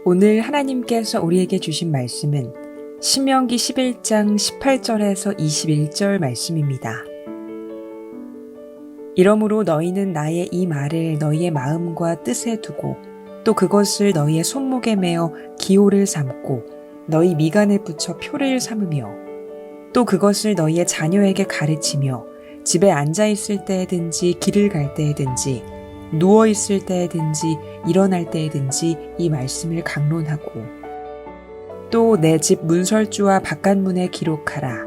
오늘 하나님께서 우리에게 주신 말씀은 신명기 11장 18절에서 21절 말씀입니다. 이러므로 너희는 나의 이 말을 너희의 마음과 뜻에 두고 또 그것을 너희의 손목에 매어 기호를 삼고 너희 미간에 붙여 표를 삼으며 또 그것을 너희의 자녀에게 가르치며 집에 앉아 있을 때에든지 길을 갈 때에든지 누워 있을 때에든지 일어날 때에든지 이 말씀을 강론하고 또 내 집 문설주와 바깥문에 기록하라.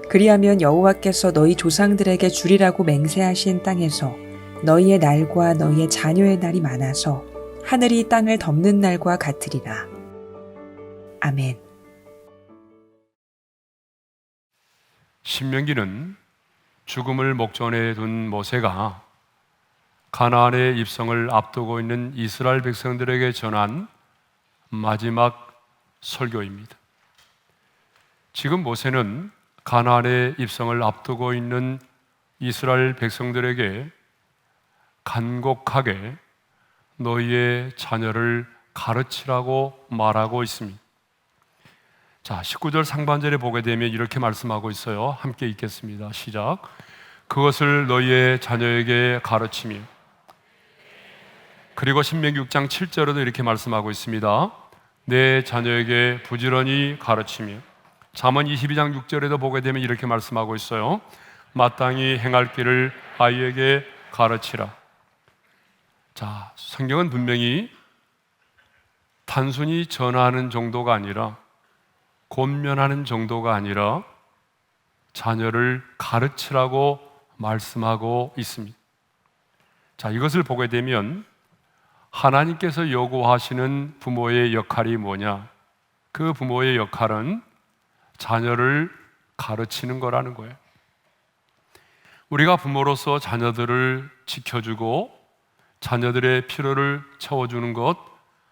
그리하면 여호와께서 너희 조상들에게 주리라고 맹세하신 땅에서 너희의 날과 너희의 자녀의 날이 많아서 하늘이 땅을 덮는 날과 같으리라. 아멘. 신명기는 죽음을 목전에 둔 모세가 가나안의 입성을 앞두고 있는 이스라엘 백성들에게 전한 마지막 설교입니다. 지금 모세는 가나안의 입성을 앞두고 있는 이스라엘 백성들에게 간곡하게 너희의 자녀를 가르치라고 말하고 있습니다. 자, 19절 상반절에 보게 되면 이렇게 말씀하고 있어요. 함께 읽겠습니다. 시작. 그것을 너희의 자녀에게 가르치며. 그리고 신명기 6장 7절에도 이렇게 말씀하고 있습니다. 내 자녀에게 부지런히 가르치며. 잠언 22장 6절에도 보게 되면 이렇게 말씀하고 있어요. 마땅히 행할 길을 아이에게 가르치라. 자, 성경은 분명히 단순히 전하는 정도가 아니라 권면하는 정도가 아니라 자녀를 가르치라고 말씀하고 있습니다. 자, 이것을 보게 되면 하나님께서 요구하시는 부모의 역할이 뭐냐? 그 부모의 역할은 자녀를 가르치는 거라는 거예요. 우리가 부모로서 자녀들을 지켜주고 자녀들의 필요를 채워주는 것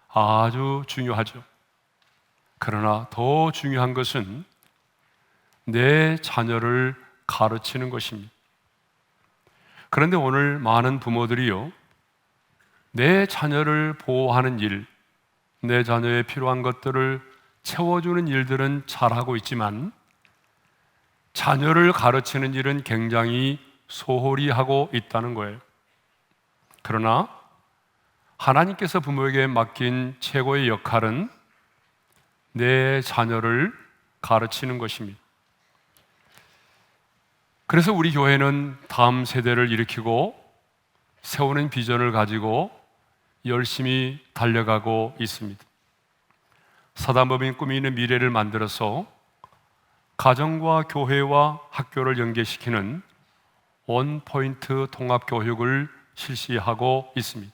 아주 중요하죠. 그러나 더 중요한 것은 내 자녀를 가르치는 것입니다. 그런데 오늘 많은 부모들이요, 내 자녀를 보호하는 일, 내 자녀의 필요한 것들을 채워주는 일들은 잘하고 있지만 자녀를 가르치는 일은 굉장히 소홀히 하고 있다는 거예요. 그러나 하나님께서 부모에게 맡긴 최고의 역할은 내 자녀를 가르치는 것입니다. 그래서 우리 교회는 다음 세대를 일으키고 세우는 비전을 가지고 열심히 달려가고 있습니다. 사단법인 꿈이 있는 미래를 만들어서 가정과 교회와 학교를 연계시키는 원포인트 통합교육을 실시하고 있습니다.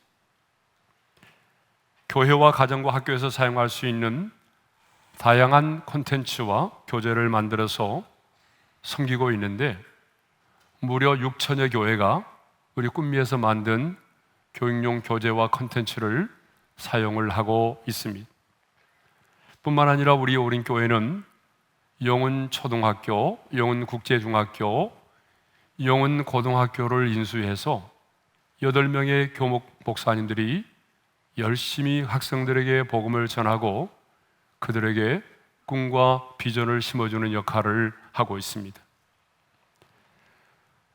교회와 가정과 학교에서 사용할 수 있는 다양한 콘텐츠와 교재를 만들어서 섬기고 있는데 무려 6천여 교회가 우리 꿈미에서 만든 교육용 교재와 콘텐츠를 사용을 하고 있습니다. 뿐만 아니라 우리 오린교회는 영훈초등학교, 영훈국제중학교, 영훈고등학교를 인수해서 8명의 교목 목사님들이 열심히 학생들에게 복음을 전하고 그들에게 꿈과 비전을 심어주는 역할을 하고 있습니다.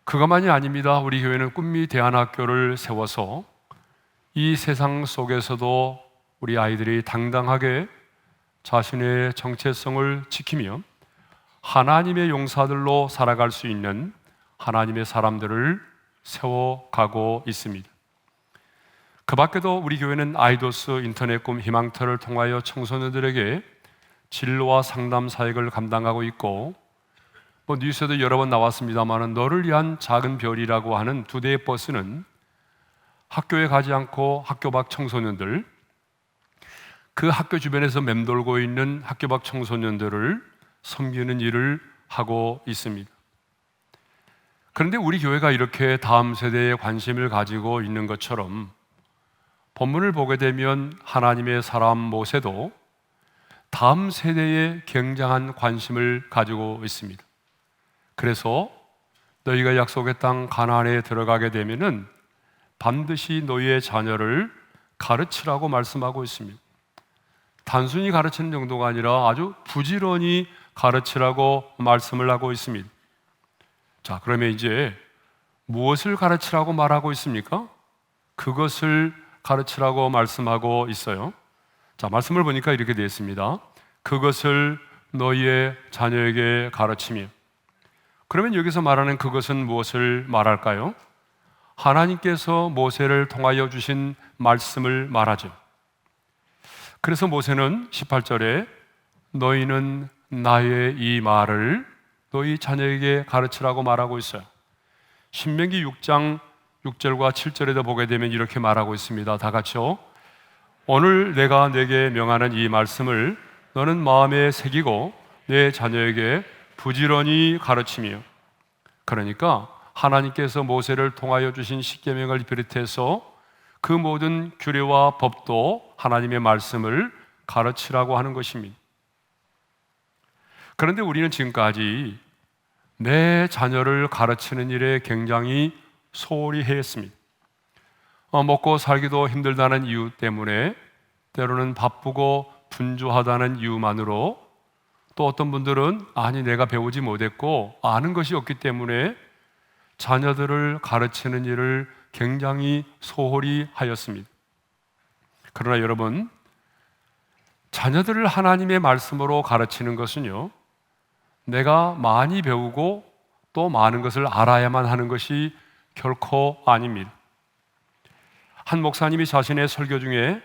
그것만이 아닙니다. 우리 교회는 꿈미 대안학교를 세워서 이 세상 속에서도 우리 아이들이 당당하게 자신의 정체성을 지키며 하나님의 용사들로 살아갈 수 있는 하나님의 사람들을 세워가고 있습니다. 그 밖에도 우리 교회는 아이도스 인터넷 꿈 희망터를 통하여 청소년들에게 진로와 상담 사역을 감당하고 있고, 뉴스에도 여러 번 나왔습니다만 너를 위한 작은 별이라고 하는 2대의 버스는 학교에 가지 않고 학교 밖 청소년들, 그 학교 주변에서 맴돌고 있는 학교 밖 청소년들을 섬기는 일을 하고 있습니다. 그런데 우리 교회가 이렇게 다음 세대에 관심을 가지고 있는 것처럼 본문을 보게 되면 하나님의 사람 모세도 다음 세대에 굉장한 관심을 가지고 있습니다. 그래서 너희가 약속의 땅 가나안에 들어가게 되면은 반드시 너희의 자녀를 가르치라고 말씀하고 있습니다. 단순히 가르치는 정도가 아니라 아주 부지런히 가르치라고 말씀을 하고 있습니다. 자, 그러면 이제 무엇을 가르치라고 말하고 있습니까? 그것을 가르치라고 말씀하고 있어요. 자, 말씀을 보니까 이렇게 되어 있습니다. 그것을 너희의 자녀에게 가르치며. 그러면 여기서 말하는 그것은 무엇을 말할까요? 하나님께서 모세를 통하여 주신 말씀을 말하죠. 그래서 모세는 18절에 너희는 나의 이 말을 너희 자녀에게 가르치라고 말하고 있어요. 신명기 6장 6절과 7절에도 보게 되면 이렇게 말하고 있습니다. 다 같이요. 오늘 내가 내게 명하는 이 말씀을 너는 마음에 새기고 내 자녀에게 부지런히 가르치며. 그러니까 하나님께서 모세를 통하여 주신 십계명을 비롯해서 그 모든 규례와 법도 하나님의 말씀을 가르치라고 하는 것입니다. 그런데 우리는 지금까지 내 자녀를 가르치는 일에 굉장히 소홀히 했습니다. 먹고 살기도 힘들다는 이유 때문에, 때로는 바쁘고 분주하다는 이유만으로, 또 어떤 분들은 아니 내가 배우지 못했고 아는 것이 없기 때문에 자녀들을 가르치는 일을 굉장히 소홀히 하였습니다. 그러나 여러분, 자녀들을 하나님의 말씀으로 가르치는 것은요, 내가 많이 배우고 또 많은 것을 알아야만 하는 것이 결코 아닙니다. 한 목사님이 자신의 설교 중에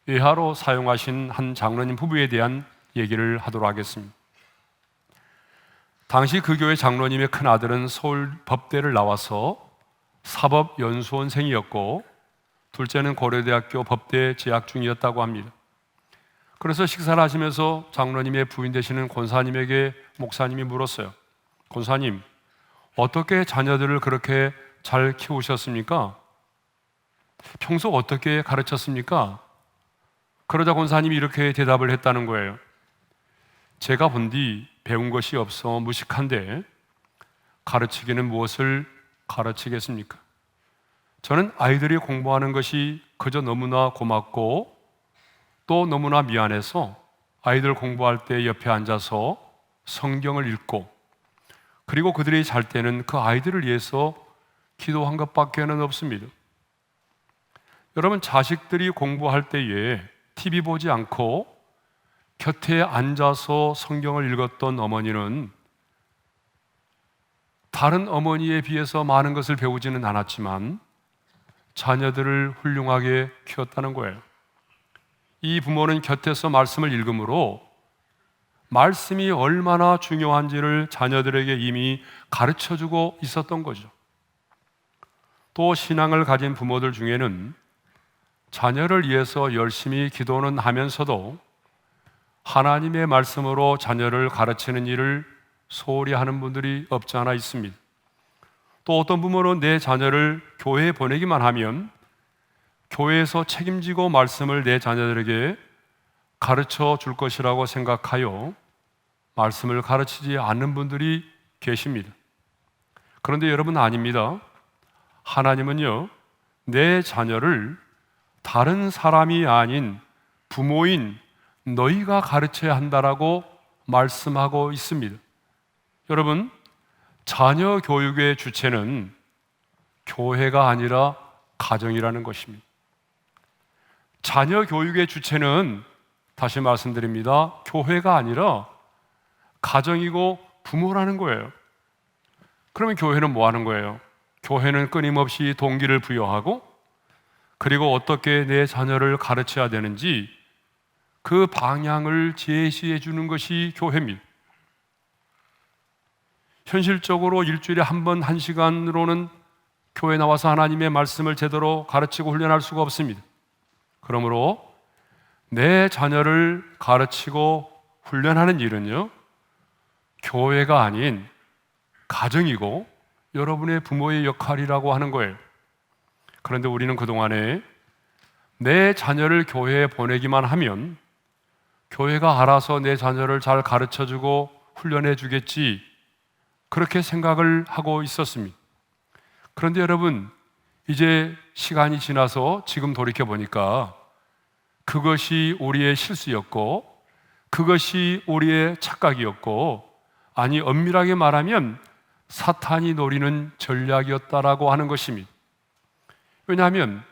예화로 사용하신 한 장로님 부부에 대한 얘기를 하도록 하겠습니다. 당시 그 교회 장로님의 큰아들은 서울 법대를 나와서 사법연수원생이었고 둘째는 고려대학교 법대 재학 중이었다고 합니다. 그래서 식사를 하시면서 장로님의 부인 되시는 권사님에게 목사님이 물었어요. 권사님, 어떻게 자녀들을 그렇게 잘 키우셨습니까? 평소 어떻게 가르쳤습니까? 그러자 권사님이 이렇게 대답을 했다는 거예요. 제가 본 뒤 배운 것이 없어 무식한데 가르치기는 무엇을 가르치겠습니까? 저는 아이들이 공부하는 것이 그저 너무나 고맙고 또 너무나 미안해서 아이들 공부할 때 옆에 앉아서 성경을 읽고, 그리고 그들이 잘 때는 그 아이들을 위해서 기도한 것밖에는 없습니다. 여러분, 자식들이 공부할 때에 TV 보지 않고 곁에 앉아서 성경을 읽었던 어머니는 다른 어머니에 비해서 많은 것을 배우지는 않았지만 자녀들을 훌륭하게 키웠다는 거예요. 이 부모는 곁에서 말씀을 읽음으로 말씀이 얼마나 중요한지를 자녀들에게 이미 가르쳐주고 있었던 거죠. 또 신앙을 가진 부모들 중에는 자녀를 위해서 열심히 기도는 하면서도 하나님의 말씀으로 자녀를 가르치는 일을 소홀히 하는 분들이 없지 않아 있습니다. 또 어떤 부모는 내 자녀를 교회에 보내기만 하면 교회에서 책임지고 말씀을 내 자녀들에게 가르쳐 줄 것이라고 생각하여 말씀을 가르치지 않는 분들이 계십니다. 그런데 여러분, 아닙니다. 하나님은요, 내 자녀를 다른 사람이 아닌 부모인 너희가 가르쳐야 한다라고 말씀하고 있습니다. 여러분, 자녀 교육의 주체는 교회가 아니라 가정이라는 것입니다. 자녀 교육의 주체는, 다시 말씀드립니다, 교회가 아니라 가정이고 부모라는 거예요. 그러면 교회는 뭐 하는 거예요? 교회는 끊임없이 동기를 부여하고, 그리고 어떻게 내 자녀를 가르쳐야 되는지 그 방향을 제시해 주는 것이 교회입니다. 현실적으로 일주일에 한 번 1시간으로는 교회 나와서 하나님의 말씀을 제대로 가르치고 훈련할 수가 없습니다. 그러므로 내 자녀를 가르치고 훈련하는 일은요, 교회가 아닌 가정이고 여러분의 부모의 역할이라고 하는 거예요. 그런데 우리는 그동안에 내 자녀를 교회에 보내기만 하면 교회가 알아서 내 자녀를 잘 가르쳐주고 훈련해 주겠지, 그렇게 생각을 하고 있었습니다. 그런데 여러분, 이제 시간이 지나서 지금 돌이켜 보니까 그것이 우리의 실수였고 그것이 우리의 착각이었고, 아니 엄밀하게 말하면 사탄이 노리는 전략이었다라고 하는 것입니다. 왜냐하면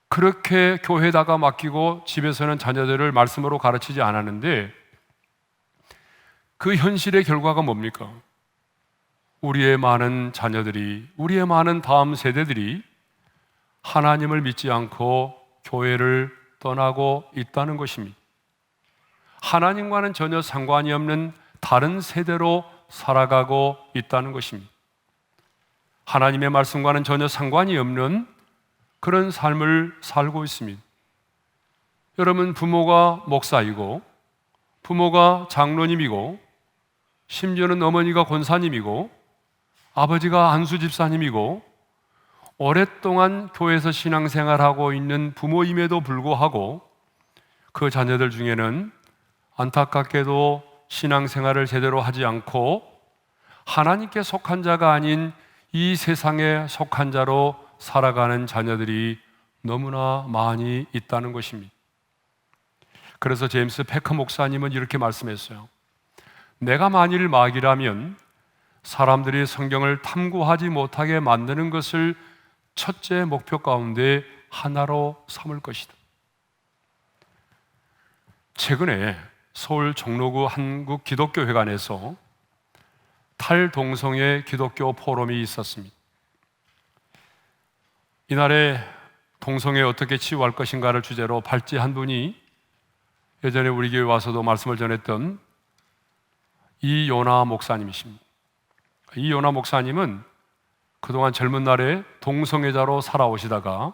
그렇게 교회에다가 맡기고 집에서는 자녀들을 말씀으로 가르치지 않았는데 그 현실의 결과가 뭡니까? 우리의 많은 자녀들이, 우리의 많은 다음 세대들이 하나님을 믿지 않고 교회를 떠나고 있다는 것입니다. 하나님과는 전혀 상관이 없는 다른 세대로 살아가고 있다는 것입니다. 하나님의 말씀과는 전혀 상관이 없는 그런 삶을 살고 있습니다. 여러분, 부모가 목사이고 부모가 장로님이고 심지어는 어머니가 권사님이고 아버지가 안수 집사님이고 오랫동안 교회에서 신앙생활하고 있는 부모임에도 불구하고 그 자녀들 중에는 안타깝게도 신앙생활을 제대로 하지 않고 하나님께 속한 자가 아닌 이 세상에 속한 자로 살아가는 자녀들이 너무나 많이 있다는 것입니다. 그래서 제임스 패커 목사님은 이렇게 말씀했어요. 내가 만일 마귀라면 사람들이 성경을 탐구하지 못하게 만드는 것을 첫째 목표 가운데 하나로 삼을 것이다. 최근에 서울 종로구 한국기독교회관에서 탈동성애 기독교 포럼이 있었습니다. 이날에 동성애 어떻게 치유할 것인가를 주제로 발제한 분이 예전에 우리 교회 와서도 말씀을 전했던 이요나 목사님이십니다. 이요나 목사님은 그동안 젊은 날에 동성애자로 살아오시다가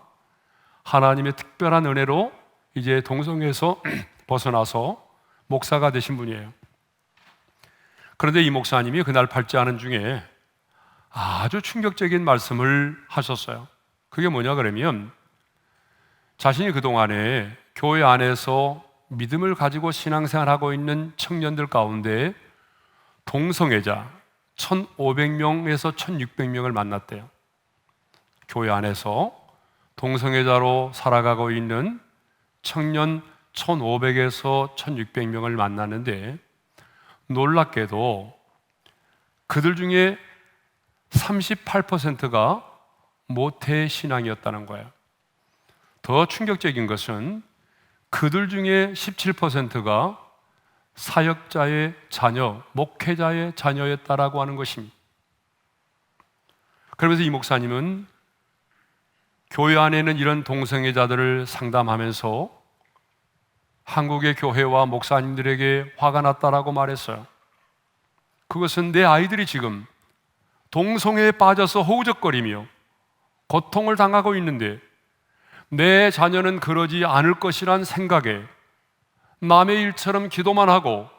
하나님의 특별한 은혜로 이제 동성애에서 벗어나서 목사가 되신 분이에요. 그런데 이 목사님이 그날 발제하는 중에 아주 충격적인 말씀을 하셨어요. 그게 뭐냐 그러면 자신이 그동안에 교회 안에서 믿음을 가지고 신앙생활하고 있는 청년들 가운데 동성애자 1,500명에서 1,600명을 만났대요. 교회 안에서 동성애자로 살아가고 있는 청년 1,500에서 1,600명을 만났는데 놀랍게도 그들 중에 38%가 모태 신앙이었다는 거예요. 더 충격적인 것은 그들 중에 17%가 사역자의 자녀, 목회자의 자녀였다라고 하는 것입니다. 그러면서 이 목사님은 교회 안에는 이런 동성애자들을 상담하면서 한국의 교회와 목사님들에게 화가 났다라고 말했어요. 그것은 내 아이들이 지금 동성애에 빠져서 허우적거리며 고통을 당하고 있는데 내 자녀는 그러지 않을 것이란 생각에 남의 일처럼 기도만 하고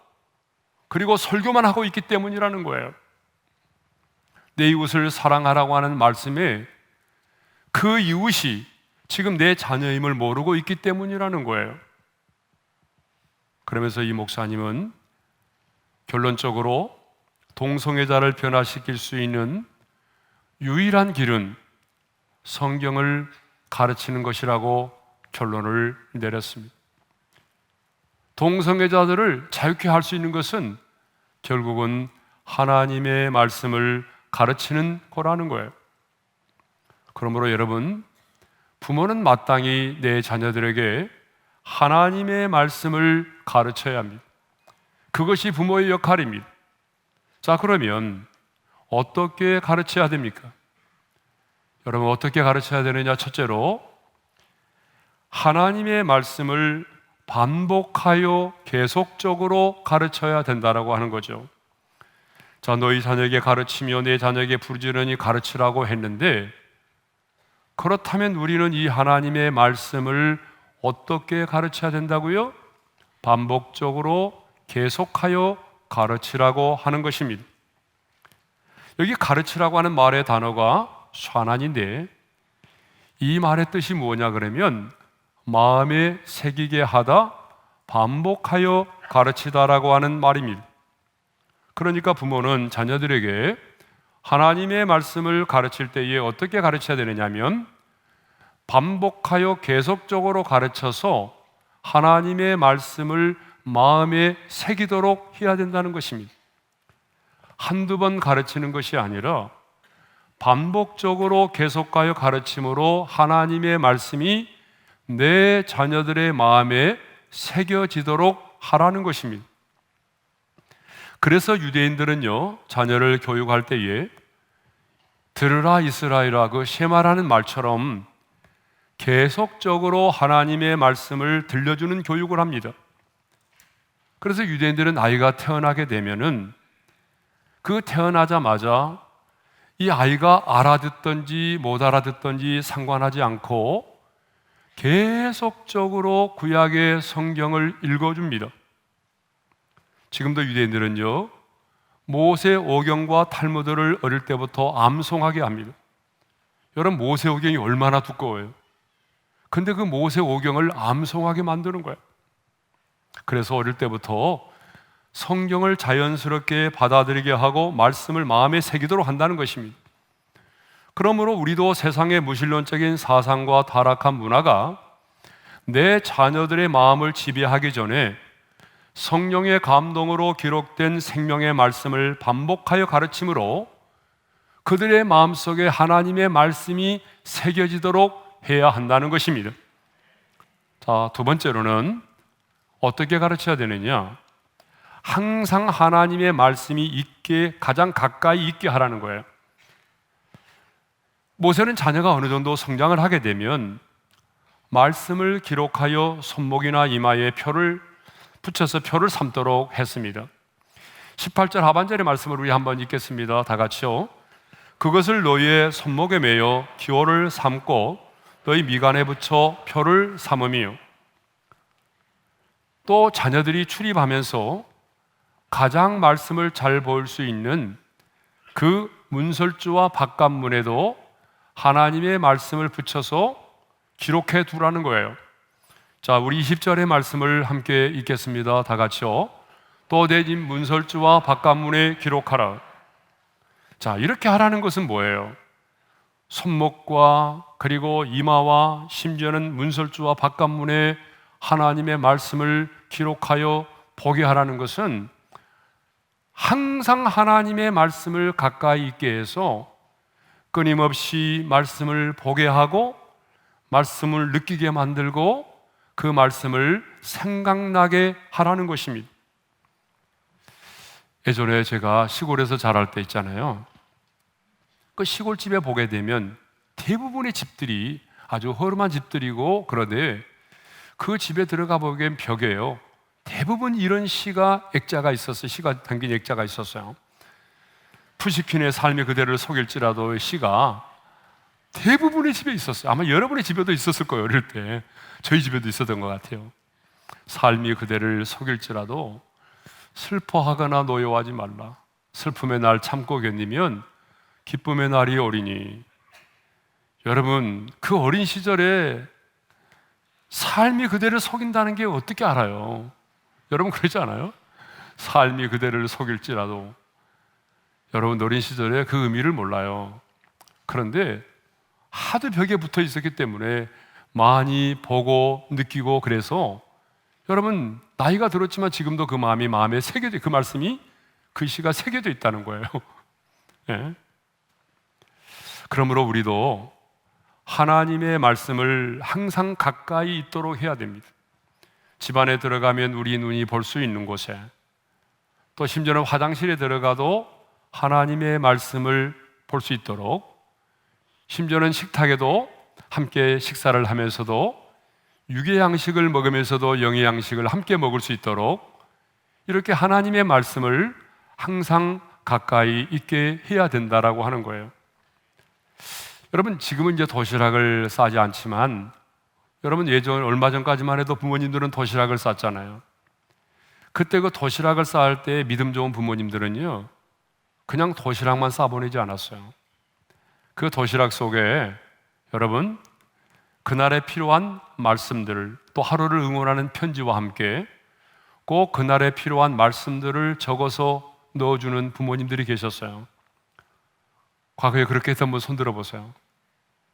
그리고 설교만 하고 있기 때문이라는 거예요. 내 이웃을 사랑하라고 하는 말씀에 그 이웃이 지금 내 자녀임을 모르고 있기 때문이라는 거예요. 그러면서 이 목사님은 결론적으로 동성애자를 변화시킬 수 있는 유일한 길은 성경을 가르치는 것이라고 결론을 내렸습니다. 동성애자들을 자유케 할 수 있는 것은 결국은 하나님의 말씀을 가르치는 거라는 거예요. 그러므로 여러분, 부모는 마땅히 내 자녀들에게 하나님의 말씀을 가르쳐야 합니다. 그것이 부모의 역할입니다. 자, 그러면 어떻게 가르쳐야 됩니까? 여러분, 어떻게 가르쳐야 되느냐? 첫째로 하나님의 말씀을 반복하여 계속적으로 가르쳐야 된다라고 하는 거죠. 자, 너희 자녀에게 가르치며 내 자녀에게 부르짖으니 가르치라고 했는데, 그렇다면 우리는 이 하나님의 말씀을 어떻게 가르쳐야 된다고요? 반복적으로 계속하여 가르치라고 하는 것입니다. 여기 가르치라고 하는 말의 단어가 샤난인데, 이 말의 뜻이 뭐냐 그러면 마음에 새기게 하다, 반복하여 가르치다라고 하는 말입니다. 그러니까 부모는 자녀들에게 하나님의 말씀을 가르칠 때에 어떻게 가르쳐야 되느냐면 반복하여 계속적으로 가르쳐서 하나님의 말씀을 마음에 새기도록 해야 된다는 것입니다. 한두 번 가르치는 것이 아니라 반복적으로 계속하여 가르침으로 하나님의 말씀이 내 자녀들의 마음에 새겨지도록 하라는 것입니다. 그래서 유대인들은요, 자녀를 교육할 때에 들으라 이스라엘아, 그 쉐마라는 말처럼 계속적으로 하나님의 말씀을 들려주는 교육을 합니다. 그래서 유대인들은 아이가 태어나게 되면은 그 태어나자마자 이 아이가 알아듣든지 못 알아듣든지 상관하지 않고 계속적으로 구약의 성경을 읽어줍니다. 지금도 유대인들은요, 모세오경과 탈무드를 어릴 때부터 암송하게 합니다. 여러분, 모세오경이 얼마나 두꺼워요. 근데 그 모세오경을 암송하게 만드는 거예요. 그래서 어릴 때부터 성경을 자연스럽게 받아들이게 하고 말씀을 마음에 새기도록 한다는 것입니다. 그러므로 우리도 세상의 무신론적인 사상과 타락한 문화가 내 자녀들의 마음을 지배하기 전에 성령의 감동으로 기록된 생명의 말씀을 반복하여 가르침으로 그들의 마음속에 하나님의 말씀이 새겨지도록 해야 한다는 것입니다. 자, 두 번째로는 어떻게 가르쳐야 되느냐? 항상 하나님의 말씀이 있게, 가장 가까이 있게 하라는 거예요. 모세는 자녀가 어느 정도 성장을 하게 되면 말씀을 기록하여 손목이나 이마에 표를 붙여서 표를 삼도록 했습니다. 18절 하반절의 말씀을 우리 한번 읽겠습니다. 다 같이요. 그것을 너희의 손목에 매여 기호를 삼고 너희 미간에 붙여 표를 삼으며. 또 자녀들이 출입하면서 가장 말씀을 잘 볼 수 있는 그 문설주와 바깥문에도 하나님의 말씀을 붙여서 기록해 두라는 거예요. 자, 우리 20절의 말씀을 함께 읽겠습니다. 다 같이요. 또 내 집 문설주와 바깥문에 기록하라. 자, 이렇게 하라는 것은 뭐예요? 손목과 그리고 이마와 심지어는 문설주와 바깥문에 하나님의 말씀을 기록하여 보게 하라는 것은 항상 하나님의 말씀을 가까이 있게 해서 끊임없이 말씀을 보게 하고 말씀을 느끼게 만들고 그 말씀을 생각나게 하라는 것입니다. 예전에 제가 시골에서 자랄 때 있잖아요. 그 시골집에 보게 되면 대부분의 집들이 아주 허름한 집들이고, 그런데 그 집에 들어가 보기엔 벽에요, 대부분 이런 시가 액자가 있었어요. 시가 담긴 액자가 있었어요. 푸시킨의 삶이 그대를 속일지라도 시가 대부분의 집에 있었어요. 아마 여러분의 집에도 있었을 거예요. 어릴 때 저희 집에도 있었던 것 같아요. 삶이 그대를 속일지라도 슬퍼하거나 노여워하지 말라. 슬픔의 날 참고 견디면 기쁨의 날이 오리니. 여러분, 그 어린 시절에 삶이 그대를 속인다는 게 어떻게 알아요? 여러분 그러지 않아요? 삶이 그대를 속일지라도. 여러분 어린 시절에 그 의미를 몰라요. 그런데 하도 벽에 붙어 있었기 때문에 많이 보고 느끼고, 그래서 여러분 나이가 들었지만 지금도 그 마음이 마음에 새겨져, 그 말씀이, 그 시가 새겨져 있다는 거예요. 네. 그러므로 우리도 하나님의 말씀을 항상 가까이 있도록 해야 됩니다. 집안에 들어가면 우리 눈이 볼 수 있는 곳에, 또 심지어는 화장실에 들어가도 하나님의 말씀을 볼 수 있도록, 심지어는 식탁에도 함께 식사를 하면서도 육의 양식을 먹으면서도 영의 양식을 함께 먹을 수 있도록 이렇게 하나님의 말씀을 항상 가까이 있게 해야 된다라고 하는 거예요. 여러분, 지금은 이제 도시락을 싸지 않지만 여러분 예전 얼마 전까지만 해도 부모님들은 도시락을 쌌잖아요. 그때 그 도시락을 쌓을 때 믿음 좋은 부모님들은요, 그냥 도시락만 싸보내지 않았어요. 그 도시락 속에 여러분 그날에 필요한 말씀들을, 또 하루를 응원하는 편지와 함께 꼭 그날에 필요한 말씀들을 적어서 넣어주는 부모님들이 계셨어요. 과거에 그렇게 했던 분 손 들어보세요.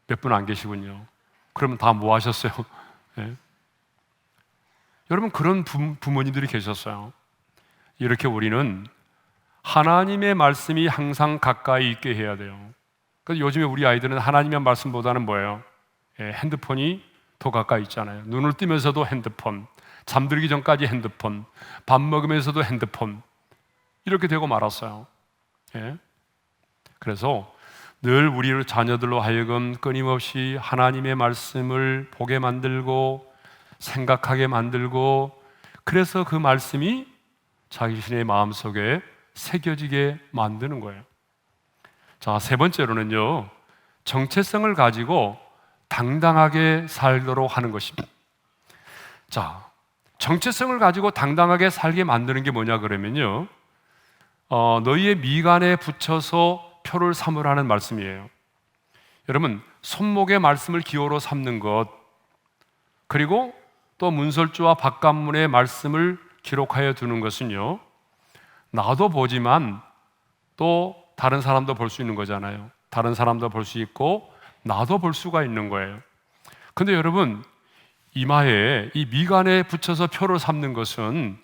몇 분 안 계시군요. 그러면 다 뭐 하셨어요? 네. 여러분, 그런 부모님들이 계셨어요. 이렇게 우리는 하나님의 말씀이 항상 가까이 있게 해야 돼요. 그래서 요즘에 우리 아이들은 하나님의 말씀보다는 뭐예요? 핸드폰이 더 가까이 있잖아요. 눈을 뜨면서도 핸드폰, 잠들기 전까지 핸드폰, 밥 먹으면서도 핸드폰, 이렇게 되고 말았어요. 그래서 늘 우리 자녀들로 하여금 끊임없이 하나님의 말씀을 보게 만들고 생각하게 만들고, 그래서 그 말씀이 자기 자신의 마음속에 새겨지게 만드는 거예요. 자, 세 번째로는요, 정체성을 가지고 당당하게 살도록 하는 것입니다. 자, 정체성을 가지고 당당하게 살게 만드는 게 뭐냐 그러면요, 너희의 미간에 붙여서 표를 삼으라는 말씀이에요. 여러분, 손목의 말씀을 기호로 삼는 것, 그리고 또 문설주와 바깥문의 말씀을 기록하여 두는 것은요, 나도 보지만 또 다른 사람도 볼 수 있는 거잖아요. 다른 사람도 볼 수 있고 나도 볼 수가 있는 거예요. 근데 여러분, 이마에, 이 미간에 붙여서 표를 삼는 것은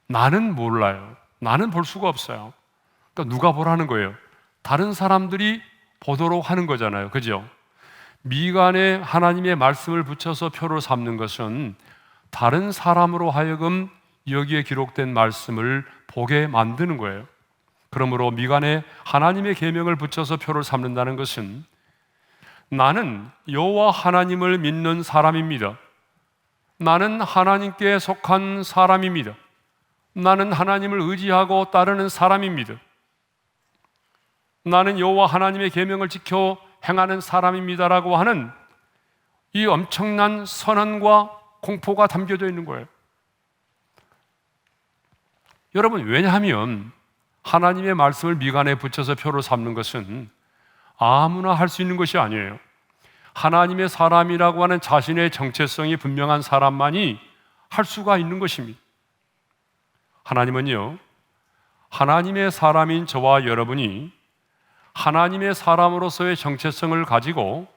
나는 몰라요. 나는 볼 수가 없어요. 그러니까 누가 보라는 거예요? 다른 사람들이 보도록 하는 거잖아요. 그죠? 미간에 하나님의 말씀을 붙여서 표를 삼는 것은 다른 사람으로 하여금 여기에 기록된 말씀을 보게 만드는 거예요. 그러므로 미간에 하나님의 계명을 붙여서 표를 삼는다는 것은 나는 여호와 하나님을 믿는 사람입니다. 나는 하나님께 속한 사람입니다. 나는 하나님을 의지하고 따르는 사람입니다. 나는 여호와 하나님의 계명을 지켜 행하는 사람입니다라고 하는 이 엄청난 선언과 공포가 담겨져 있는 거예요. 여러분, 왜냐하면 하나님의 말씀을 미간에 붙여서 표를 삼는 것은 아무나 할 수 있는 것이 아니에요. 하나님의 사람이라고 하는 자신의 정체성이 분명한 사람만이 할 수가 있는 것입니다. 하나님은요, 하나님의 사람인 저와 여러분이 하나님의 사람으로서의 정체성을 가지고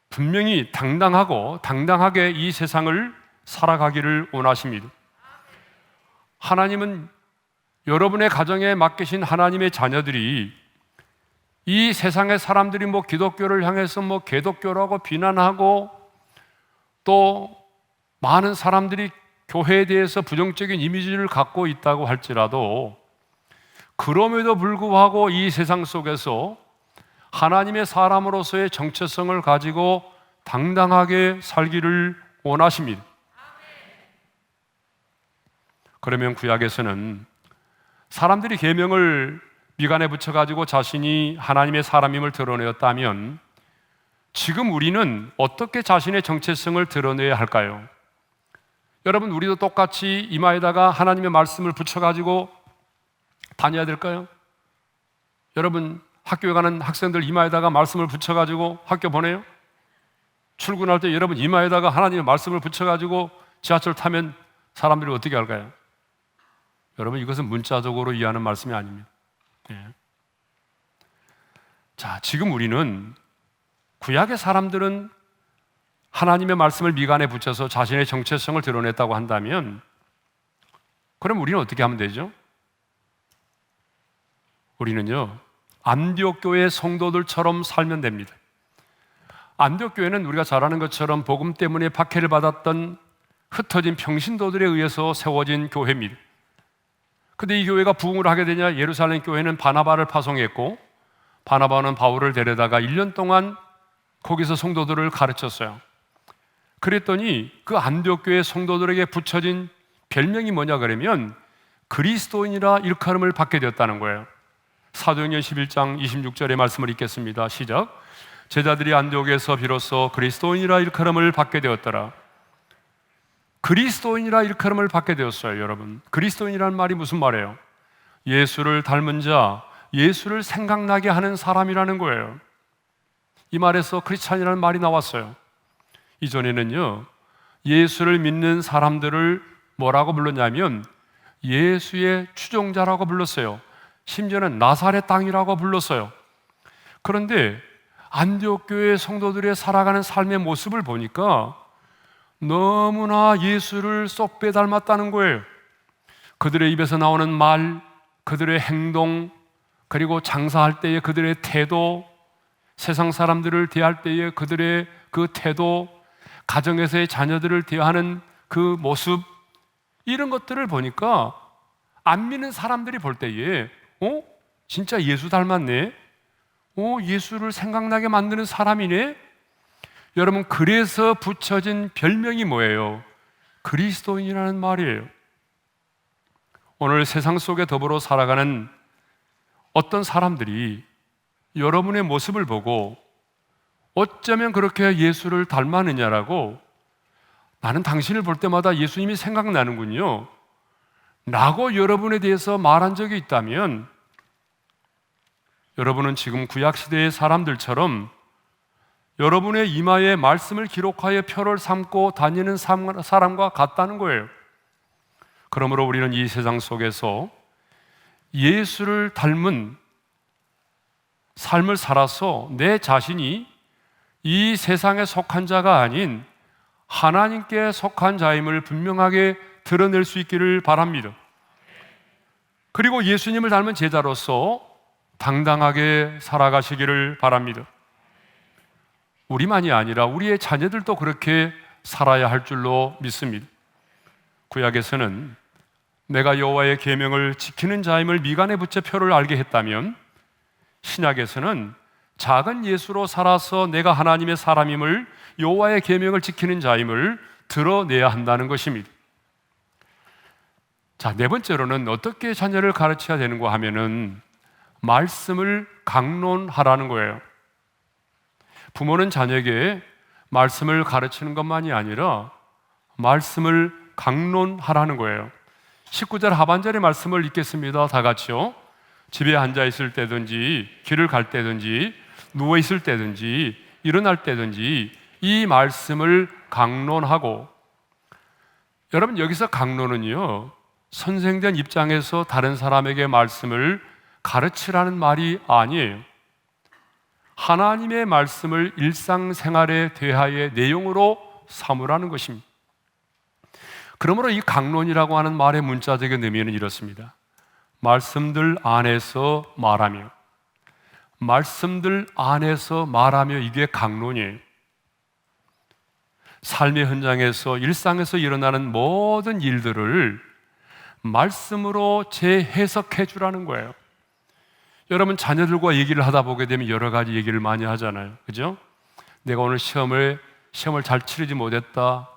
분명히 당당하게 이 세상을 살아가기를 원하십니다. 하나님은 여러분의 가정에 맡기신 하나님의 자녀들이 이 세상의 사람들이 기독교를 향해서 개독교라고 비난하고, 또 많은 사람들이 교회에 대해서 부정적인 이미지를 갖고 있다고 할지라도, 그럼에도 불구하고 이 세상 속에서 하나님의 사람으로서의 정체성을 가지고 당당하게 살기를 원하십니다. 그러면 구약에서는 사람들이 계명을 미간에 붙여가지고 자신이 하나님의 사람임을 드러내었다면, 지금 우리는 어떻게 자신의 정체성을 드러내야 할까요? 여러분, 우리도 똑같이 이마에다가 하나님의 말씀을 붙여가지고 다녀야 될까요? 여러분, 학교에 가는 학생들 이마에다가 말씀을 붙여가지고 학교 보내요? 출근할 때 여러분 이마에다가 하나님의 말씀을 붙여가지고 지하철 타면 사람들이 어떻게 할까요? 여러분, 이것은 문자적으로 이해하는 말씀이 아닙니다. 자, 지금 우리는, 구약의 사람들은 하나님의 말씀을 미간에 붙여서 자신의 정체성을 드러냈다고 한다면, 그럼 우리는 어떻게 하면 되죠? 우리는요, 안디옥 교회 성도들처럼 살면 됩니다. 안디옥 교회는 우리가 잘 아는 것처럼 복음 때문에 박해를 받았던 흩어진 평신도들에 의해서 세워진 교회입니다. 근데 이 교회가 부흥을 하게 되냐, 예루살렘 교회는 바나바를 파송했고, 바나바는 바울을 데려다가 1년 동안 거기서 성도들을 가르쳤어요. 그랬더니 그 안디옥 교회 성도들에게 붙여진 별명이 뭐냐 그러면 그리스도인이라 일컬음을 받게 되었다는 거예요. 사도행전 11장 26절의 말씀을 읽겠습니다. 시작. 제자들이 안디옥에서 비로소 그리스도인이라 일컬음을 받게 되었더라. 그리스도인이라 일컬음을 받게 되었어요. 여러분, 그리스도인이라는 말이 무슨 말이에요? 예수를 닮은 자, 예수를 생각나게 하는 사람이라는 거예요. 이 말에서 크리스찬이라는 말이 나왔어요. 이전에는요, 예수를 믿는 사람들을 뭐라고 불렀냐면 예수의 추종자라고 불렀어요. 심지어는 나사렛 땅이라고 불렀어요. 그런데 안디옥 교회 성도들의 살아가는 삶의 모습을 보니까 너무나 예수를 쏙 빼닮았다는 거예요. 그들의 입에서 나오는 말, 그들의 행동, 그리고 장사할 때의 그들의 태도, 세상 사람들을 대할 때의 그들의 그 태도, 가정에서의 자녀들을 대하는 그 모습, 이런 것들을 보니까 안 믿는 사람들이 볼 때에 진짜 예수 닮았네? 예수를 생각나게 만드는 사람이네? 여러분, 그래서 붙여진 별명이 뭐예요? 그리스도인이라는 말이에요. 오늘 세상 속에 더불어 살아가는 어떤 사람들이 여러분의 모습을 보고 어쩌면 그렇게 예수를 닮았느냐라고, 나는 당신을 볼 때마다 예수님이 생각나는군요 라고 여러분에 대해서 말한 적이 있다면, 여러분은 지금 구약시대의 사람들처럼 여러분의 이마에 말씀을 기록하여 표를 삼고 다니는 사람과 같다는 거예요. 그러므로 우리는 이 세상 속에서 예수를 닮은 삶을 살아서 내 자신이 이 세상에 속한 자가 아닌 하나님께 속한 자임을 분명하게 드러낼 수 있기를 바랍니다. 그리고 예수님을 닮은 제자로서 당당하게 살아가시기를 바랍니다. 우리만이 아니라 우리의 자녀들도 그렇게 살아야 할 줄로 믿습니다. 구약에서는 내가 여호와의 계명을 지키는 자임을 미간에 붙여 표를 알게 했다면, 신약에서는 작은 예수로 살아서 내가 하나님의 사람임을, 여호와의 계명을 지키는 자임을 드러내야 한다는 것입니다. 자, 네 번째로는 어떻게 자녀를 가르쳐야 되는가 하면은 말씀을 강론하라는 거예요. 부모는 자녀에게 말씀을 가르치는 것만이 아니라 말씀을 강론하라는 거예요. 19절 하반절의 말씀을 읽겠습니다. 다 같이요. 집에 앉아 있을 때든지 길을 갈 때든지 누워 있을 때든지 일어날 때든지 이 말씀을 강론하고. 여러분, 여기서 강론은요, 선생된 입장에서 다른 사람에게 말씀을 가르치라는 말이 아니에요. 하나님의 말씀을 일상생활의 대화의 내용으로 삼으라는 것입니다. 그러므로 이 강론이라고 하는 말의 문자적인 의미는 이렇습니다. 말씀들 안에서 말하며, 말씀들 안에서 말하며, 이게 강론이에요. 삶의 현장에서, 일상에서 일어나는 모든 일들을 말씀으로 재해석해 주라는 거예요. 여러분, 자녀들과 얘기를 하다 보게 되면 여러 가지 얘기를 많이 하잖아요. 그죠? 내가 오늘 시험을 잘 치르지 못했다.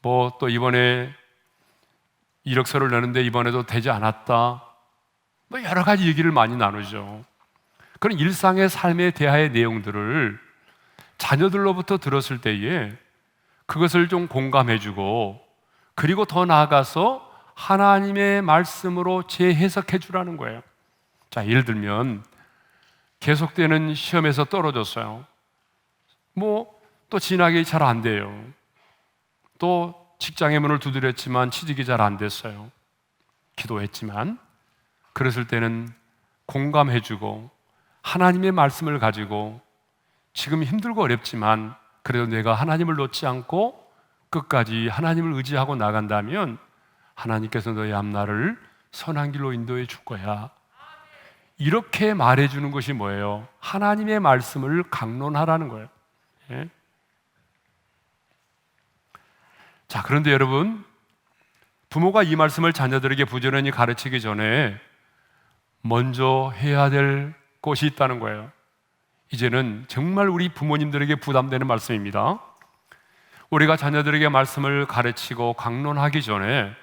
또 이번에 이력서를 내는데 이번에도 되지 않았다. 여러 가지 얘기를 많이 나누죠. 그런 일상의 삶의 대화의 내용들을 자녀들로부터 들었을 때에 그것을 좀 공감해주고, 그리고 더 나아가서 하나님의 말씀으로 재해석해 주라는 거예요. 자, 예를 들면 계속되는 시험에서 떨어졌어요. 또 진학이 잘 안 돼요. 또 직장의 문을 두드렸지만 취직이 잘 안 됐어요. 기도했지만. 그랬을 때는 공감해주고 하나님의 말씀을 가지고, 지금 힘들고 어렵지만 그래도 내가 하나님을 놓지 않고 끝까지 하나님을 의지하고 나간다면 하나님께서 너의 앞날을 선한 길로 인도해 줄 거야. 이렇게 말해주는 것이 뭐예요? 하나님의 말씀을 강론하라는 거예요. 예? 자, 그런데 여러분, 부모가 이 말씀을 자녀들에게 부지런히 가르치기 전에 먼저 해야 될 것이 있다는 거예요. 이제는 정말 우리 부모님들에게 부담되는 말씀입니다. 우리가 자녀들에게 말씀을 가르치고 강론하기 전에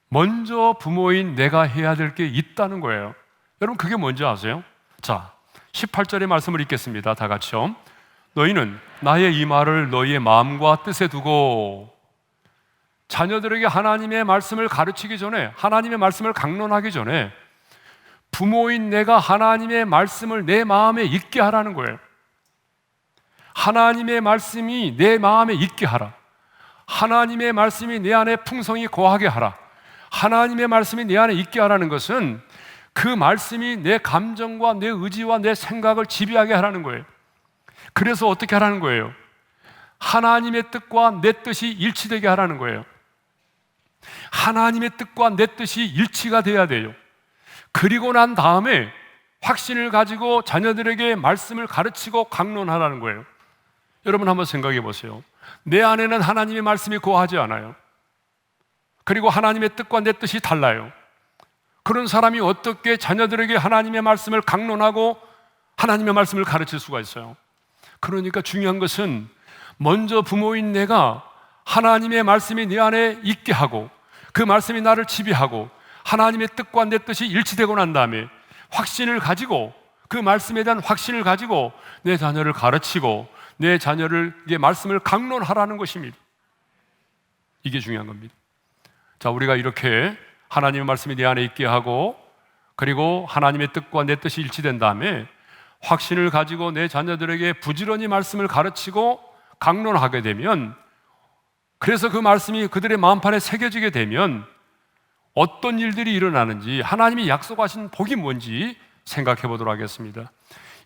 먼저 부모인 내가 해야 될 게 있다는 거예요. 여러분, 그게 뭔지 아세요? 자, 18절의 말씀을 읽겠습니다. 다 같이요. 너희는 나의 이 말을 너희의 마음과 뜻에 두고. 자녀들에게 하나님의 말씀을 가르치기 전에, 하나님의 말씀을 강론하기 전에 부모인 내가 하나님의 말씀을 내 마음에 있게 하라는 거예요. 하나님의 말씀이 내 마음에 있게 하라. 하나님의 말씀이 내 안에 풍성히 거하게 하라. 하나님의 말씀이 내 안에 있게 하라는 것은 그 말씀이 내 감정과 내 의지와 내 생각을 지배하게 하라는 거예요. 그래서 어떻게 하라는 거예요? 하나님의 뜻과 내 뜻이 일치되게 하라는 거예요. 하나님의 뜻과 내 뜻이 일치가 돼야 돼요. 그리고 난 다음에 확신을 가지고 자녀들에게 말씀을 가르치고 강론하라는 거예요. 여러분 한번 생각해 보세요. 내 안에는 하나님의 말씀이 거하지 않아요. 그리고 하나님의 뜻과 내 뜻이 달라요. 그런 사람이 어떻게 자녀들에게 하나님의 말씀을 강론하고 하나님의 말씀을 가르칠 수가 있어요? 그러니까 중요한 것은 먼저 부모인 내가 하나님의 말씀이 내 안에 있게 하고 그 말씀이 나를 지배하고 하나님의 뜻과 내 뜻이 일치되고 난 다음에 확신을 가지고 그 말씀에 대한 확신을 가지고 내 자녀를 가르치고 내 자녀에게 말씀을 강론하라는 것입니다. 이게 중요한 겁니다. 자, 우리가 이렇게 하나님의 말씀이 내 안에 있게 하고 그리고 하나님의 뜻과 내 뜻이 일치된 다음에 확신을 가지고 내 자녀들에게 부지런히 말씀을 가르치고 강론하게 되면, 그래서 그 말씀이 그들의 마음판에 새겨지게 되면 어떤 일들이 일어나는지, 하나님이 약속하신 복이 뭔지 생각해 보도록 하겠습니다.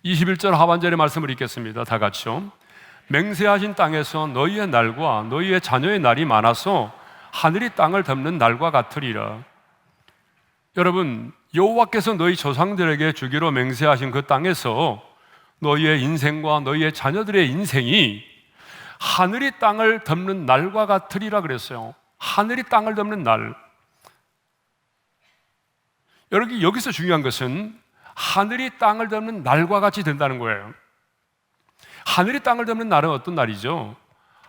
21절 하반절의 말씀을 읽겠습니다. 다 같이요. 맹세하신 땅에서 너희의 날과 너희의 자녀의 날이 많아서 하늘이 땅을 덮는 날과 같으리라. 여러분, 여호와께서 너희 조상들에게 주기로 맹세하신 그 땅에서 너희의 인생과 너희의 자녀들의 인생이 하늘이 땅을 덮는 날과 같으리라 그랬어요. 하늘이 땅을 덮는 날. 여러분, 여기서 중요한 것은 하늘이 땅을 덮는 날과 같이 된다는 거예요. 하늘이 땅을 덮는 날은 어떤 날이죠?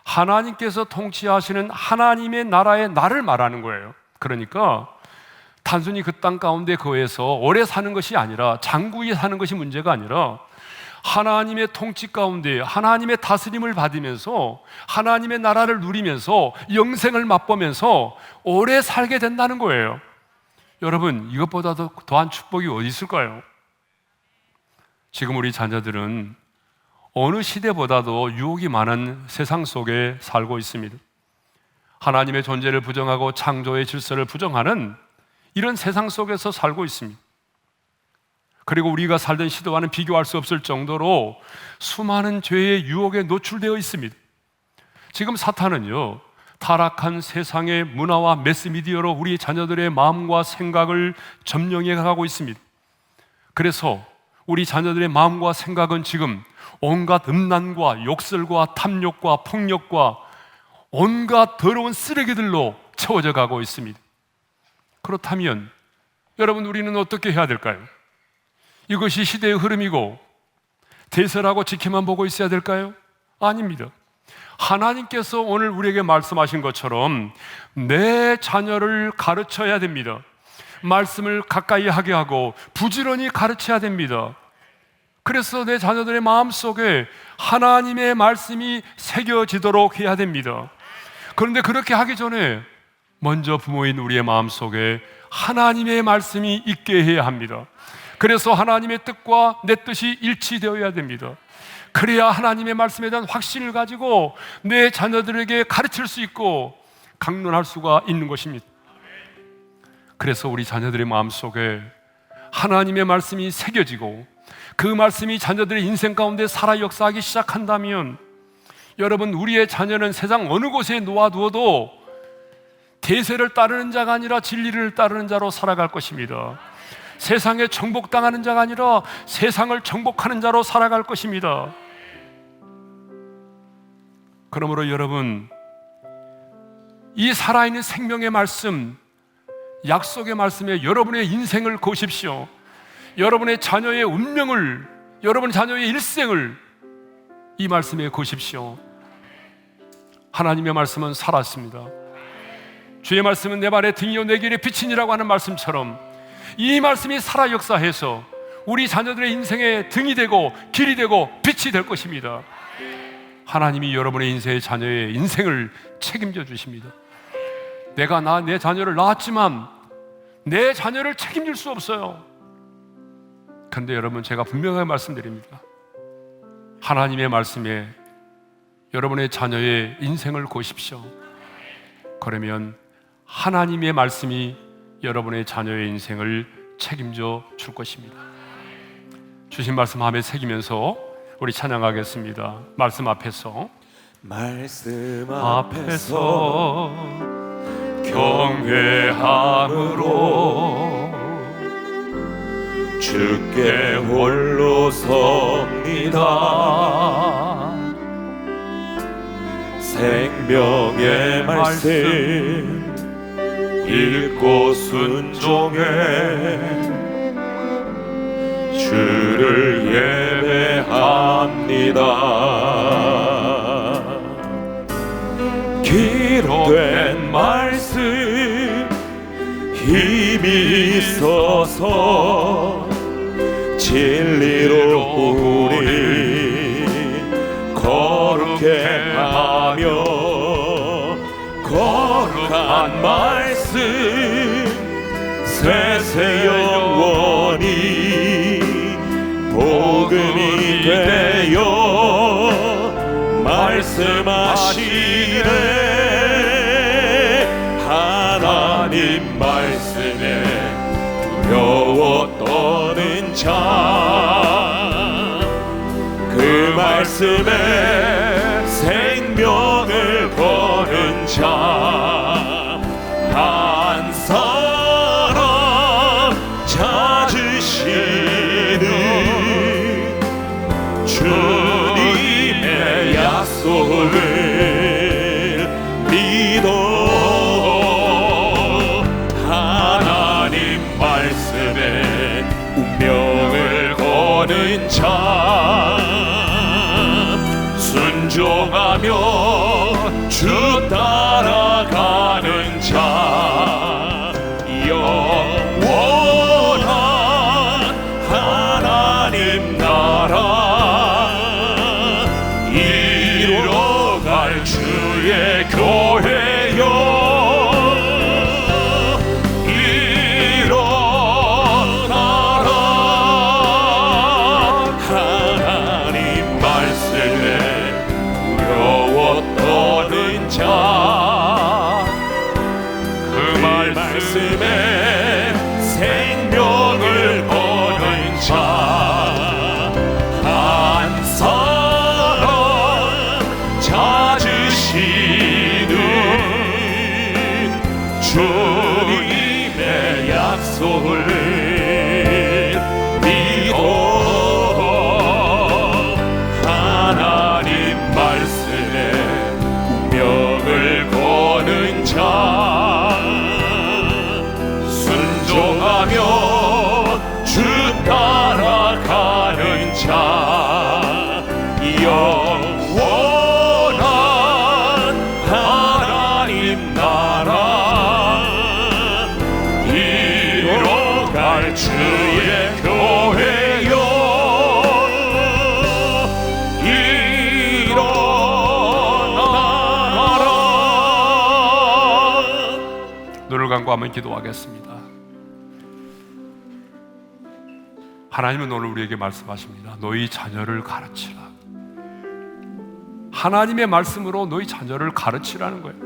하나님께서 통치하시는 하나님의 나라의 날을 말하는 거예요. 그러니까 단순히 그 땅 가운데 거해서 오래 사는 것이 아니라, 장구히 사는 것이 문제가 아니라 하나님의 통치 가운데 하나님의 다스림을 받으면서 하나님의 나라를 누리면서 영생을 맛보면서 오래 살게 된다는 거예요. 여러분, 이것보다도 더한 축복이 어디 있을까요? 지금 우리 자녀들은 어느 시대보다도 유혹이 많은 세상 속에 살고 있습니다. 하나님의 존재를 부정하고 창조의 질서를 부정하는 이런 세상 속에서 살고 있습니다. 그리고 우리가 살던 시대와는 비교할 수 없을 정도로 수많은 죄의 유혹에 노출되어 있습니다. 지금 사탄은요, 타락한 세상의 문화와 매스미디어로 우리 자녀들의 마음과 생각을 점령해 가고 있습니다. 그래서 우리 자녀들의 마음과 생각은 지금 온갖 음란과 욕설과 탐욕과 폭력과 온갖 더러운 쓰레기들로 채워져 가고 있습니다. 그렇다면 여러분, 우리는 어떻게 해야 될까요? 이것이 시대의 흐름이고 대세라고 지켜만 보고 있어야 될까요? 아닙니다. 하나님께서 오늘 우리에게 말씀하신 것처럼 내 자녀를 가르쳐야 됩니다. 말씀을 가까이 하게 하고 부지런히 가르쳐야 됩니다. 그래서 내 자녀들의 마음속에 하나님의 말씀이 새겨지도록 해야 됩니다. 그런데 그렇게 하기 전에 먼저 부모인 우리의 마음속에 하나님의 말씀이 있게 해야 합니다. 그래서 하나님의 뜻과 내 뜻이 일치되어야 됩니다. 그래야 하나님의 말씀에 대한 확신을 가지고 내 자녀들에게 가르칠 수 있고 강론할 수가 있는 것입니다. 그래서 우리 자녀들의 마음속에 하나님의 말씀이 새겨지고 그 말씀이 자녀들의 인생 가운데 살아 역사하기 시작한다면, 여러분, 우리의 자녀는 세상 어느 곳에 놓아두어도 대세를 따르는 자가 아니라 진리를 따르는 자로 살아갈 것입니다. 세상에 정복당하는 자가 아니라 세상을 정복하는 자로 살아갈 것입니다. 그러므로 여러분, 이 살아있는 생명의 말씀, 약속의 말씀에 여러분의 인생을 거십시오. 여러분의 자녀의 운명을, 여러분 자녀의 일생을 이 말씀에 거십시오. 하나님의 말씀은 살았습니다. 주의 말씀은 내 발의 등이요 내 길의 빛이니라고 하는 말씀처럼 이 말씀이 살아 역사해서 우리 자녀들의 인생의 등이 되고 길이 되고 빛이 될 것입니다. 하나님이 여러분의 인생의 자녀의 인생을 책임져 주십니다. 내가 내 자녀를 낳았지만 내 자녀를 책임질 수 없어요. 그런데 여러분, 제가 분명하게 말씀드립니다. 하나님의 말씀에 여러분의 자녀의 인생을 거십시오. 그러면 하나님의 말씀이 여러분의 자녀의 인생을 책임져 줄 것입니다. 주신 말씀 마음에 새기면서 우리 찬양하겠습니다. 말씀 앞에서 말씀 앞에서 경외함으로 주께 홀로 섭니다. 생명의 말씀 읽고 순종해 주를 예배합니다. 기록된 말씀 힘이 있어서 진리로 우리 거룩해 하며 거룩한 말씀 세세 영원히 복음이 되어 말씀하시네. 하나님 말씀에 두려워 떠는 자, 그 말씀에 생명을 거는 자, 한 사람 찾으시는 주님의 약속을 믿어. 하나님 말씀에 운명을 거는 자, 순종하며 주 따라가는 자, 영원한 하나님 나라 이뤄갈 주의 교회여. 그 말씀에 생명을 거는 자, 한 사람 찾으시는 주님의 약속을 믿어. 하나님 말씀에 운명을 거는 자, 순종하며 주 따라가는 자, 영원한 하나님 나라 이뤄갈 주의 교회여. 눈을 감고 한번 기도하겠습니다. 하나님은 오늘 우리에게 말씀하십니다. 너희 자녀를 가르치라. 하나님의 말씀으로 너희 자녀를 가르치라는 거예요.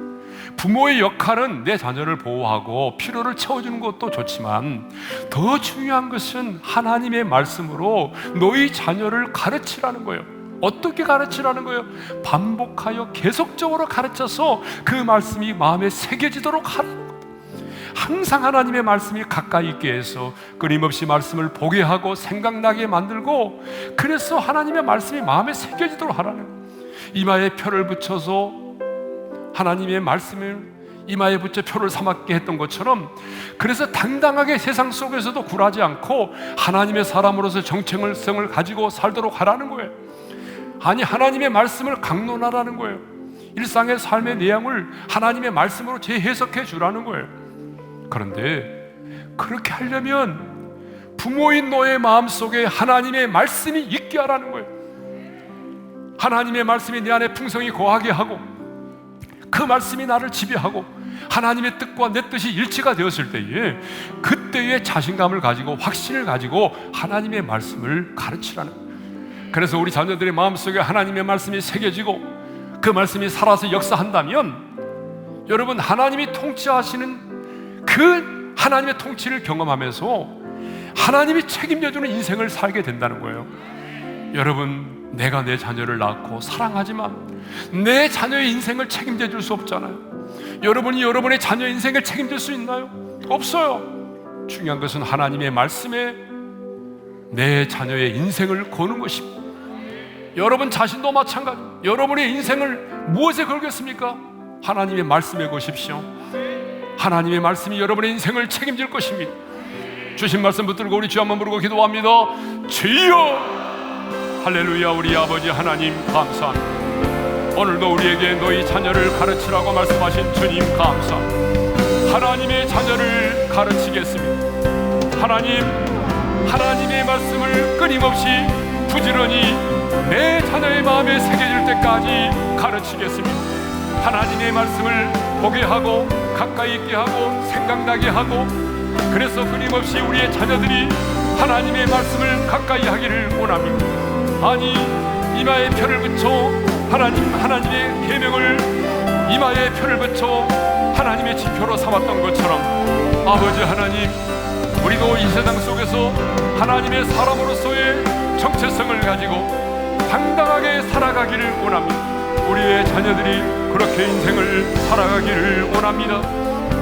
부모의 역할은 내 자녀를 보호하고 필요를 채워주는 것도 좋지만 더 중요한 것은 하나님의 말씀으로 너희 자녀를 가르치라는 거예요. 어떻게 가르치라는 거예요? 반복하여 계속적으로 가르쳐서 그 말씀이 마음에 새겨지도록 하는 거예요. 항상 하나님의 말씀이 가까이 있게 해서 끊임없이 말씀을 보게 하고 생각나게 만들고, 그래서 하나님의 말씀이 마음에 새겨지도록 하라는 거예요. 이마에 표를 붙여서 하나님의 말씀을 이마에 붙여 표를 삼았게 했던 것처럼, 그래서 당당하게 세상 속에서도 굴하지 않고 하나님의 사람으로서 정체성을 가지고 살도록 하라는 거예요. 아니, 하나님의 말씀을 강론하라는 거예요. 일상의 삶의 내용을 하나님의 말씀으로 재해석해 주라는 거예요. 그런데 그렇게 하려면 부모인 너의 마음속에 하나님의 말씀이 있게 하라는 거예요. 하나님의 말씀이 내 안에 풍성히 거하게 하고 그 말씀이 나를 지배하고 하나님의 뜻과 내 뜻이 일치가 되었을 때에 그때의 자신감을 가지고 확신을 가지고 하나님의 말씀을 가르치라는 거예요. 그래서 우리 자녀들의 마음속에 하나님의 말씀이 새겨지고 그 말씀이 살아서 역사한다면 여러분, 하나님이 통치하시는 그 하나님의 통치를 경험하면서 하나님이 책임져주는 인생을 살게 된다는 거예요. 여러분, 내가 내 자녀를 낳고 사랑하지만 내 자녀의 인생을 책임져 줄 수 없잖아요. 여러분이 여러분의 자녀 인생을 책임질 수 있나요? 없어요. 중요한 것은 하나님의 말씀에 내 자녀의 인생을 거는 것입니다. 여러분 자신도 마찬가지. 여러분의 인생을 무엇에 걸겠습니까? 하나님의 말씀에 거십시오. 하나님의 말씀이 여러분의 인생을 책임질 것입니다. 주신 말씀 붙들고 우리 주 한번 부르고 기도합니다. 주여! 할렐루야. 우리 아버지 하나님 감사합니다. 오늘도 우리에게 너희 자녀를 가르치라고 말씀하신 주님 감사합니다. 하나님의 자녀를 가르치겠습니다. 하나님의 말씀을 끊임없이 부지런히 내 자녀의 마음에 새겨질 때까지 가르치겠습니다. 하나님의 말씀을 보게 하고 가까이 있게 하고 생각나게 하고, 그래서 끊임없이 우리의 자녀들이 하나님의 말씀을 가까이 하기를 원합니다. 아니, 이마에 표를 붙여 하나님의 계명을 이마에 표를 붙여 하나님의 지표로 삼았던 것처럼, 아버지 하나님, 우리도 이 세상 속에서 하나님의 사람으로서의 정체성을 가지고 당당하게 살아가기를 원합니다. 우리의 자녀들이 그렇게 인생을 살아가기를 원합니다.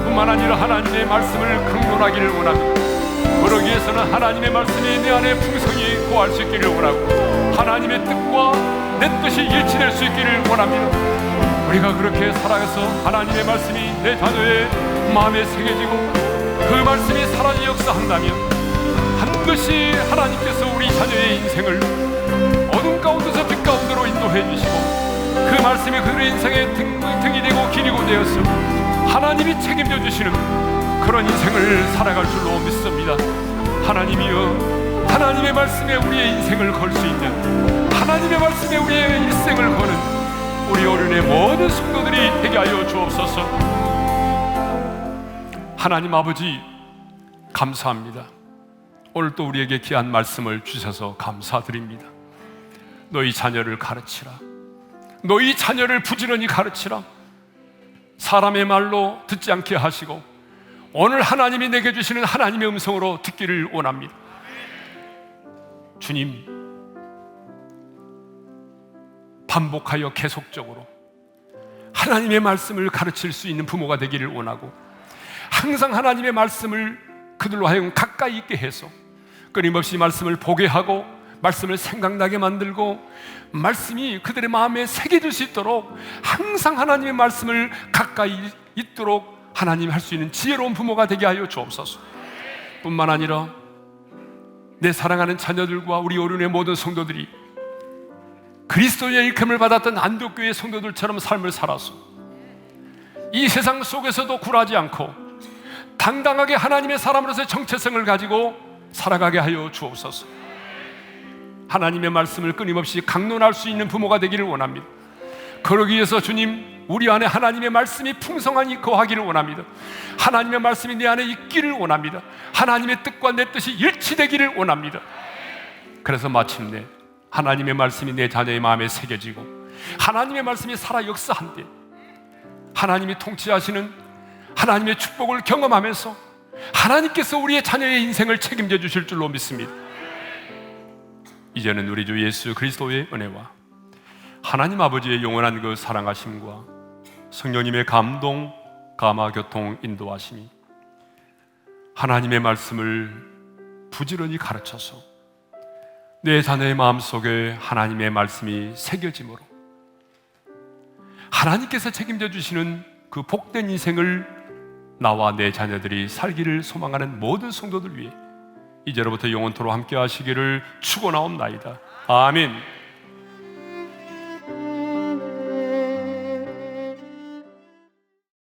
뿐만 아니라 하나님의 말씀을 강론하기를 원합니다. 그러기 위해서는 하나님의 말씀이 내 안에 풍성히 구할 수 있기를 원하고, 하나님의 뜻과 내 뜻이 일치될 수 있기를 원합니다. 우리가 그렇게 살아가서 하나님의 말씀이 내 자녀의 마음에 새겨지고 그 말씀이 살아서 역사한다면, 반드시 하나님께서 우리 자녀의 인생을 어둠 가운데서 빛 가운데로 인도해 주시고, 그 말씀이 그들의 인생의 등이 되고 길이고 되어서 하나님이 책임져 주시는 그런 인생을 살아갈 줄로 믿습니다. 하나님이여, 하나님의 말씀에 우리의 인생을 걸 수 있는, 하나님의 말씀에 우리의 일생을 거는 우리 어른의 모든 성도들이 되게 하여 주옵소서. 하나님 아버지 감사합니다. 오늘 또 우리에게 귀한 말씀을 주셔서 감사드립니다. 너희 자녀를 가르치라. 너희 자녀를 부지런히 가르치라. 사람의 말로 듣지 않게 하시고 오늘 하나님이 내게 주시는 하나님의 음성으로 듣기를 원합니다. 주님, 반복하여 계속적으로 하나님의 말씀을 가르칠 수 있는 부모가 되기를 원하고, 항상 하나님의 말씀을 그들로 하여금 가까이 있게 해서 끊임없이 말씀을 보게 하고 말씀을 생각나게 만들고 말씀이 그들의 마음에 새겨질 수 있도록 항상 하나님의 말씀을 가까이 있도록 하나님이 할 수 있는 지혜로운 부모가 되게 하여 주옵소서. 뿐만 아니라 내 사랑하는 자녀들과 우리 어른의 모든 성도들이 그리스도의 일컬음을 받았던 안독교의 성도들처럼 삶을 살아서 이 세상 속에서도 굴하지 않고 당당하게 하나님의 사람으로서의 정체성을 가지고 살아가게 하여 주옵소서. 하나님의 말씀을 끊임없이 강론할 수 있는 부모가 되기를 원합니다. 그러기 위해서 주님, 우리 안에 하나님의 말씀이 풍성하니 거하기를 원합니다. 하나님의 말씀이 내 안에 있기를 원합니다. 하나님의 뜻과 내 뜻이 일치되기를 원합니다. 그래서 마침내 하나님의 말씀이 내 자녀의 마음에 새겨지고 하나님의 말씀이 살아 역사한 때 하나님이 통치하시는 하나님의 축복을 경험하면서 하나님께서 우리의 자녀의 인생을 책임져 주실 줄로 믿습니다. 이제는 우리 주 예수 그리스도의 은혜와 하나님 아버지의 영원한 그 사랑하심과 성령님의 감동, 감화, 교통, 인도하심이 하나님의 말씀을 부지런히 가르쳐서 내 자녀의 마음속에 하나님의 말씀이 새겨짐으로 하나님께서 책임져 주시는 그 복된 인생을 나와 내 자녀들이 살기를 소망하는 모든 성도들 위해 이제로부터 영원토록 함께 하시기를 축원하옵나이다. 아멘.